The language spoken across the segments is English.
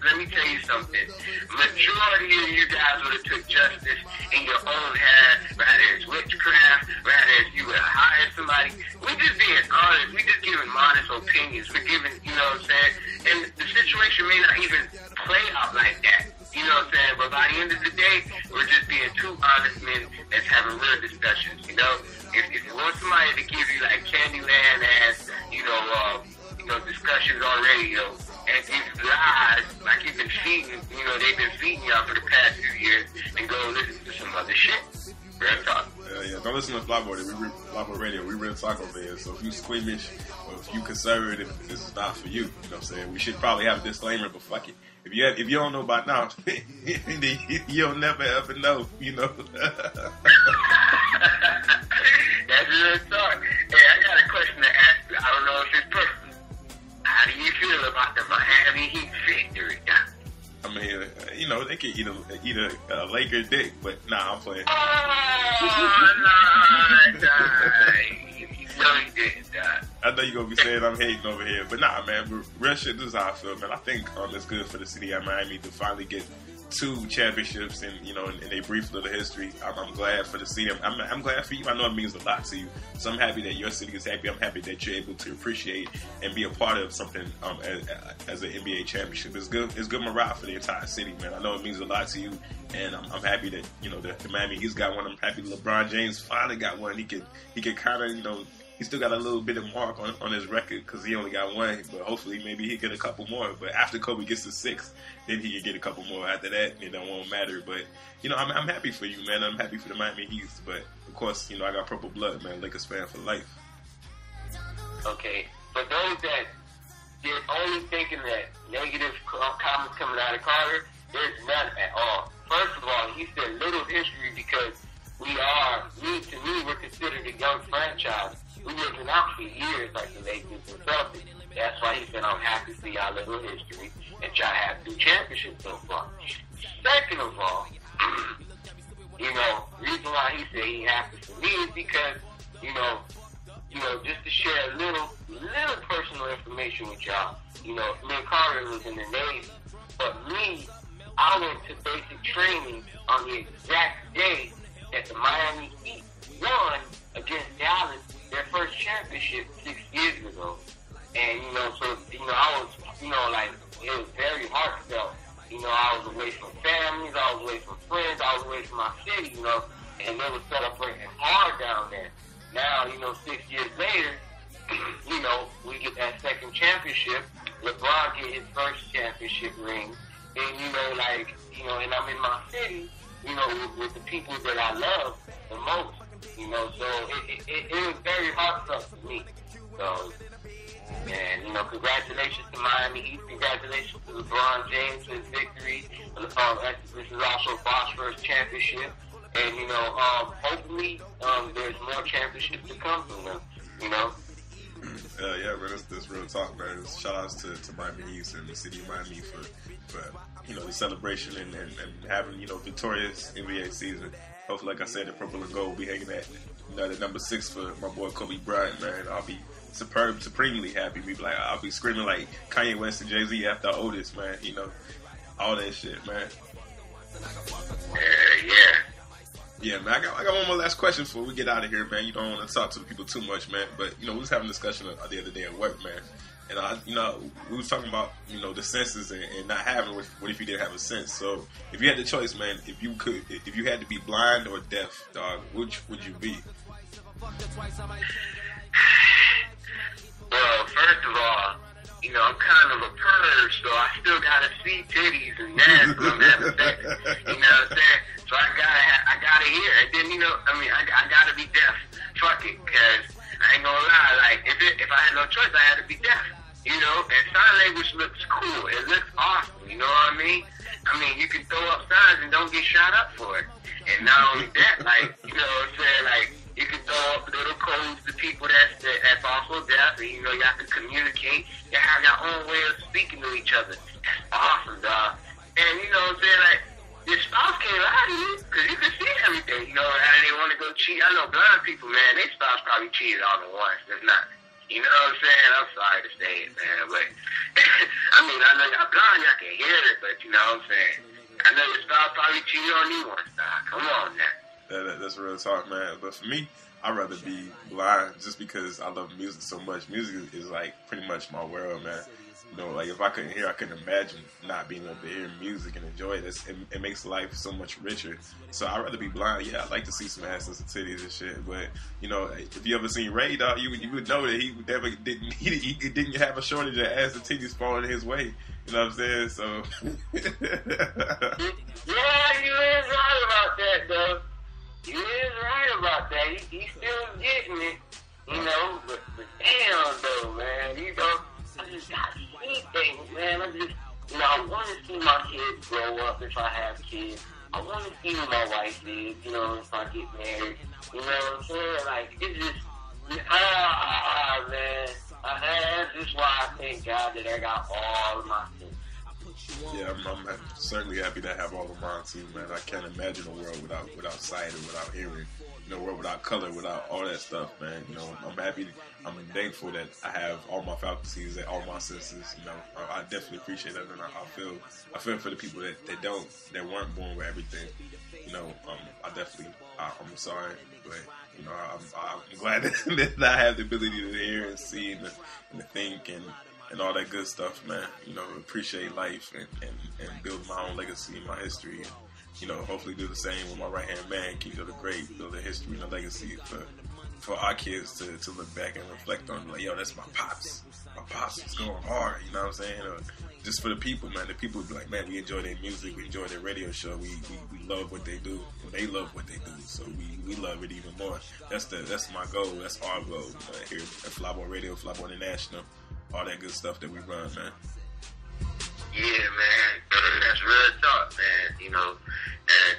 let me tell you something. Majority of you guys would have took justice in your own hand, rather it's witchcraft, rather it's you would hire somebody. We're just being honest. We're just giving modest opinions. We're giving, you know what I'm saying? And the situation may not even play out like that. You know what I'm saying? But by the end of the day, we're just being two honest men that's having real discussions, you know? If you want somebody to give you like Candyland ass, you know, discussions on radio and give you lies like you've been feeding, you know, they've been feeding y'all for the past few years, and go listen to some other shit. Real talk. Yeah, don't listen to Flopboard. Flopboard Radio. We real talk over here. So if you squeamish or if you conservative, this is not for you. You know what I'm saying? We should probably have a disclaimer, but fuck it. If you don't know by now, you'll never ever know. You know. That's real talk. Hey, I got a question to ask you. I don't know if it's personal. How do you feel about the Miami Heat victory? I mean, you know, they could eat a Laker dick, but nah, I'm playing. Oh, no, no, he didn't die. I know you're going to be saying I'm hating over here, but nah, man, real shit, this is how I feel, man. I think it's good for the city of Miami to finally get 2 championships in, you know, in a brief little history. I'm glad for the city. I'm glad for you. I know it means a lot to you. So I'm happy that your city is happy. I'm happy that you're able to appreciate and be a part of something as an NBA championship. It's good morale for the entire city, man. I know it means a lot to you, and I'm happy that, you know, the Miami He's got one. I'm happy LeBron James finally got one. He could kind of, you know, he still got a little bit of mark on his record because he only got one, but hopefully maybe he get a couple more. But after Kobe gets to 6, then he can get a couple more. After that, it won't matter. But, you know, I'm happy for you, man. I'm happy for the Miami Heat. But, of course, you know, I got purple blood, man. Lakers fan for life. Okay. For those that are only thinking that negative comments coming out of Carter, there's none at all. First of all, he said little history because to me, we're considered a young franchise. We were out for years like the Lakers and Celtics. That's why he said, I'm happy for y'all little history and y'all have 2 championships so far. Second of all, you know, reason why he said he happy for me is because, you know, just to share a little personal information with y'all. You know, me and Carter was in the Navy, but me, I went to basic training on the exact day that the Miami Heat won against Dallas their first championship 6 years ago. And, you know, so, you know, I was, you know, like, it was very heartfelt. You know, I was away from families, I was away from friends, I was away from my city, you know, and they were celebrating hard down there. Now, you know, 6 years later, you know, we get that second championship. LeBron get his first championship ring. And, you know, like, you know, and I'm in my city, you know, with the people that I love the most. You know, so it was very heartfelt for me. So, and, you know, congratulations to Miami Heat. Congratulations to LeBron James for his victory. This is also Bob's first championship. And, you know, hopefully there's more championships to come from them, you know. Yeah, man, that's real talk, man. Shout outs to Miami Heat and the city of Miami for you know, the celebration and having, you know, victorious NBA season. Hopefully, like I said, the purple and gold will be hanging at, you know, the number 6 for my boy Kobe Bryant, man. I'll be supremely happy. I'll be screaming like Kanye West and Jay-Z after Otis, man. You know, all that shit, man. Yeah, man. I got one more last question before we get out of here, man. You don't want to talk to the people too much, man. But, you know, we was having a discussion the other day at work, man. And, you know, we was talking about, you know, the senses and not having what if you didn't have a sense. So if you had the choice, man, if you had to be blind or deaf, dog, which would you be? Well, first of all, you know, I'm kind of a perv, so I still gotta see titties and nasty when I'm having sex. You know what I'm saying? So I gotta hear. And then, you know, I mean, I gotta be deaf. Fuck it, cause I ain't gonna lie. Like, if I had no choice, I had to be deaf. You know, and sign language looks cool. It looks awesome. You know what I mean? I mean, you can throw up signs and don't get shot up for it. And not only that, like, you know what I'm saying? Like, you can throw up little codes to people that's also deaf, and, you know, y'all can communicate. You have your own way of speaking to each other. That's awesome, dog. And, you know what I'm saying? Like, your spouse can't lie to you, because you can see everything. You know, how they want to go cheat. I know blind people, man, their spouse probably cheated on them once, if not. You know what I'm saying? I'm sorry to say it, man, but I mean, I know y'all blind, y'all can hear it, but you know what I'm saying? I know your star probably cheated on you one star. Come on now. That's real talk, man. But for me, I'd rather be blind just because I love music so much. Music is like pretty much my world, man. You know, like if I couldn't hear, I couldn't imagine not being able to hear music and enjoy it. It makes life so much richer. So I'd rather be blind. Yeah, I'd like to see some asses and titties and shit. But you know, if you ever seen Ray, dog, you would know that he never didn't have a shortage of ass and titties falling his way. You know what I'm saying? So yeah, you is right about that, though. You is right about that. He still getting it, you know. But damn, though, man, you know, I just got to see things, man. I want to see my kids grow up if I have kids. I want to see who my wife is, you know, if I get married. You know what I'm saying? Like, it's just, man. That's just why I thank God that I got all of my kids. Yeah, I'm certainly happy to have all of mine too, man. I can't imagine a world without sight and without hearing. You know, a world without color, without all that stuff, man. You know, I'm happy. I'm thankful that I have all my faculties and all my senses. You know, I definitely appreciate that, and I feel for the people that weren't born with everything. You know, I'm sorry, but you know, I'm glad that I have the ability to hear and see and to think and all that good stuff, man. You know, appreciate life and build my own legacy and my history. And, you know, hopefully do the same with my right-hand man, King of the Great, build a history and a legacy for our kids to look back and reflect on, like, yo, that's my pops. My pops was going hard, you know what I'm saying? Or just for the people, man. The people would be like, man, we enjoy their music, we enjoy their radio show, we love what they do, and they love what they do, so we love it even more. That's my goal, that's our goal, here at Flyboy Radio, Flyboy International, all that good stuff that we run, man. Yeah, man, that's real talk, man. You know,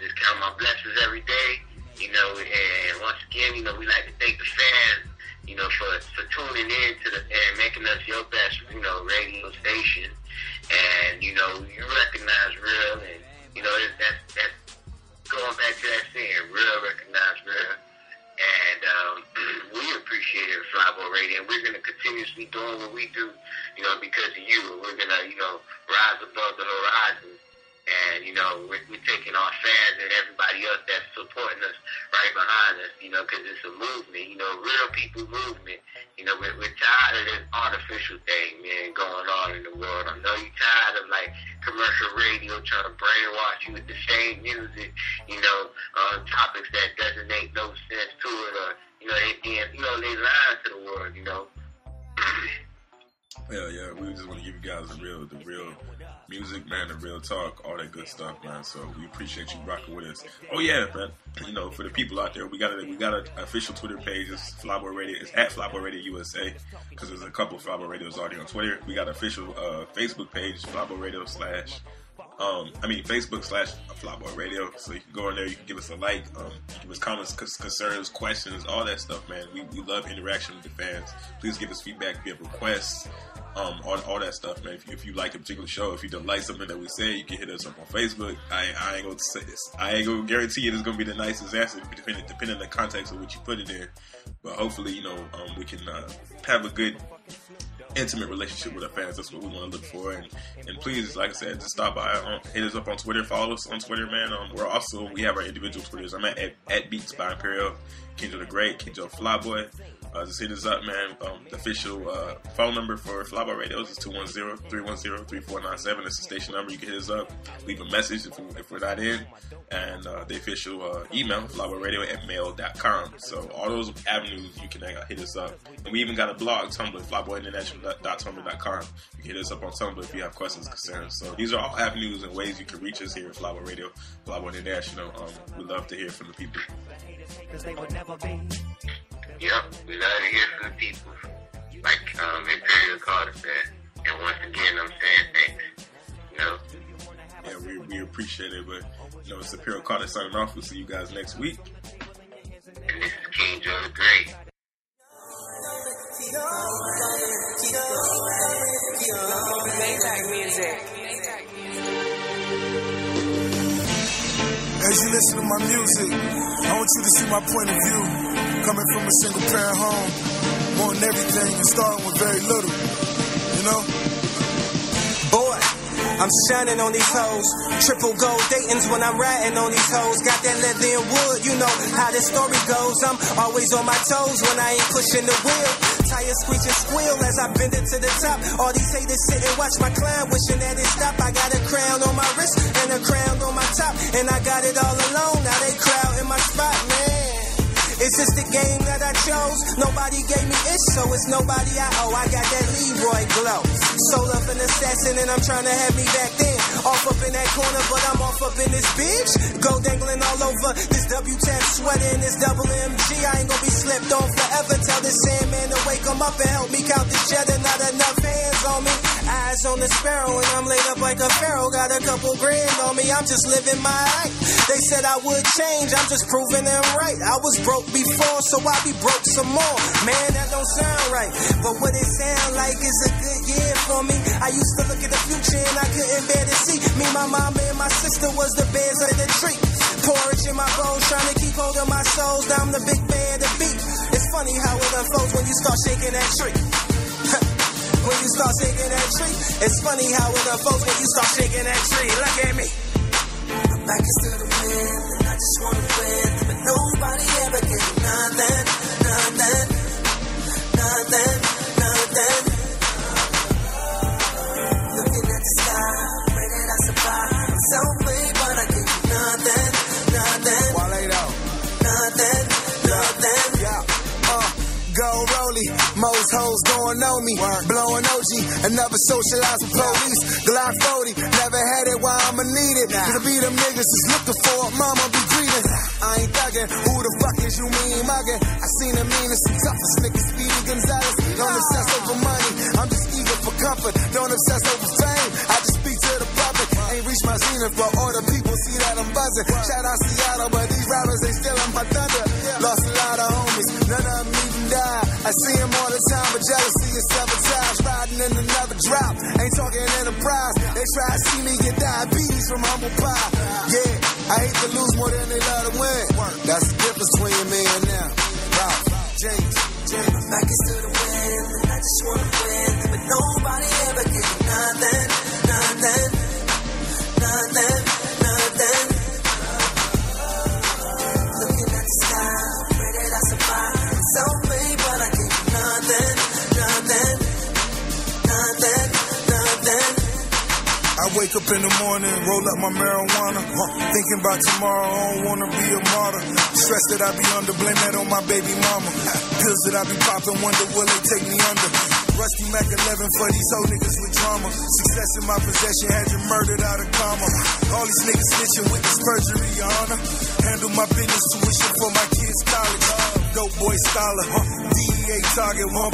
just count my blessings every day. You know, and once again, you know, we like to thank the fans, you know, for tuning in and making us your best, you know, radio station. And you know, you recognize real, and you know, that's going back to that saying, real recognize real. And we appreciate it, Flyboy Radio, and we're going to continuously doing what we do, you know, because of you. We're going to, you know, rise above the horizon. And, you know, we're taking our fans and everybody else that's supporting us right behind us, you know, because it's a movement, you know, real people movement. You know, we're tired of this artificial thing, man, going on in the world. I know you're tired of, like, commercial radio trying to brainwash you with the same music, you know, topics that doesn't make no sense to it, or, you know, they lying to the world, you know. Yeah, we just want to give you guys the real music, man, the real talk, all that good stuff, man. So we appreciate you rocking with us. Oh yeah, man. You know, for the people out there, we got an official Twitter page. It's Flyboy Radio. It's at Flyboy Radio USA, because there's a couple of Flyboy Radios already on Twitter. We got an official Facebook page, Flyboy Radio Facebook/Flyboy Radio. So you can go in there, you can give us a like, give us comments, concerns, questions, all that stuff, man. We love interaction with the fans. Please give us feedback, give requests, all that stuff, man. If you like a particular show, if you don't like something that we say, you can hit us up on Facebook. I ain't gonna say this. I ain't gonna guarantee it is gonna be the nicest answer, depending on the context of what you put it in. But hopefully, you know, we can have a good, intimate relationship with our fans. That's what we want to look for. And please, like I said, just stop by, hit us up on Twitter, follow us on Twitter, man. We have our individual Twitters. I'm at Beats by Imperial, Kenjo the Great, Kenjo Flyboy. Just hit us up, man. The official phone number for Flyboy Radios is 210-310-3497. It's the station number. You can hit us up, leave a message if we're not in. And the official email, flyboyradio@mail.com. So all those avenues, you can hit us up. And we even got a blog, Tumblr, flyboyinternational.tumblr.com. You can hit us up on Tumblr if you have questions, concerns. So these are all avenues and ways you can reach us here at Flyboy Radio, Flyboy International. We love to hear from the people. Yep, we love to hear from the people, like Imperial Carter said. And once again, I'm saying thanks. You know. Yeah, we appreciate it, but you know, it's Imperial Carter signing off. We'll see you guys next week. And this is King Joe the Great. Music. As you listen to my music, I want you to see my point of view. Coming from a single parent home, wanting everything everything and starting with very little, you know? Boy, I'm shining on these hoes. Triple gold datings when I'm riding on these hoes. Got that leather and wood, you know how this story goes. I'm always on my toes when I ain't pushing the wheel. Tires screech and squeal as I bend it to the top. All these haters sit and watch my climb, wishing that it stop. I got a crown on my wrist and a crown on my top, and I got it all alone. Now they crowd in my spot, man. It's just the game that I chose. Nobody gave me it, so it's nobody I owe. I got that Leroy glow. Soul of an assassin, and I'm trying to have me back then. Off up in that corner, but I'm off up in this bitch. Go dangling all over this W-tap sweater and this double MG. I ain't gonna be slept on forever. Tell this Sandman to wake him up and help me count this cheddar. Not enough hands on me. Eyes on the sparrow, and I'm laid up like a pharaoh. Got a couple grand on me. I'm just living my life. They said I would change. I'm just proving them right. I was broke before, so I be broke some more. Man, that don't sound right, but what it sound like is a good year for me. I used to look at the future and I couldn't bear to see. Me, my mama, and my sister was the bears of the tree. Porridge in my bowls, trying to keep hold of my souls. Now I'm the big man to beat. It's funny how it unfolds when you start shaking that tree. When you start shaking that tree, it's funny how it unfolds when you start shaking that tree. Look at me. My back is to the wind, and I just wanna win, but nobody ever gave me nothing, nothing, nothing, nothing. Looking at the sky, pray that I survive. I'm self-made, but I give you nothing, nothing. Why lay down? Nothing, nothing. Yeah. Go rollie, most hoes going on me. Blowing OG, another socialize with police. Glock 40, never had it, why I'ma need it? Cause I be them niggas that's looking for it, mama be greeting. I ain't thugging, who the fuck is you mean mugging? I seen the meanest and toughest niggas, Speedy Gonzalez. Don't obsess over money, I'm just eager for comfort. Don't obsess over fame, I just speak to the public. Ain't reached my zenith, but all the people see that I'm buzzing. Shout out Seattle, but these rappers, they stealing my thunder. Lost a lot of homies, none of them even died. I see him all the time, but jealousy is sabotage. Riding in another drop, ain't talking enterprise. They try to see me get diabetes from humble pie. Yeah, I hate to lose more than they love to win. That's the difference between me and them. Ralph, James. My back is to the wind, and I just wanna win, but nobody ever gave me nothing, nothing, nothing, nothing. Looking at the sky, pray that I survive. I'm self-made, but I give you nothing, nothing, nothing, nothing. I wake up in the morning, roll up my marijuana. Thinking about tomorrow, I don't wanna be a martyr. Stress that I be under, blame that on my baby mama. Pills that I be popping, wonder will they take me under. Rusty Mac 11 for these hoe niggas with drama. Success in my possession had you murdered out of karma. All these niggas snitching with this perjury, your honor. Handle my business, tuition for my kids' college. Dope boy scholar, DEA target 1.7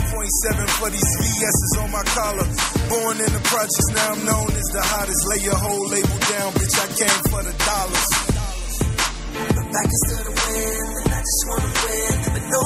for these VS's on my collar. Born in the projects, now I'm known as the hottest. Lay your whole label down, bitch, I came for the dollars. My back is to the wind, and I just wanna win, but no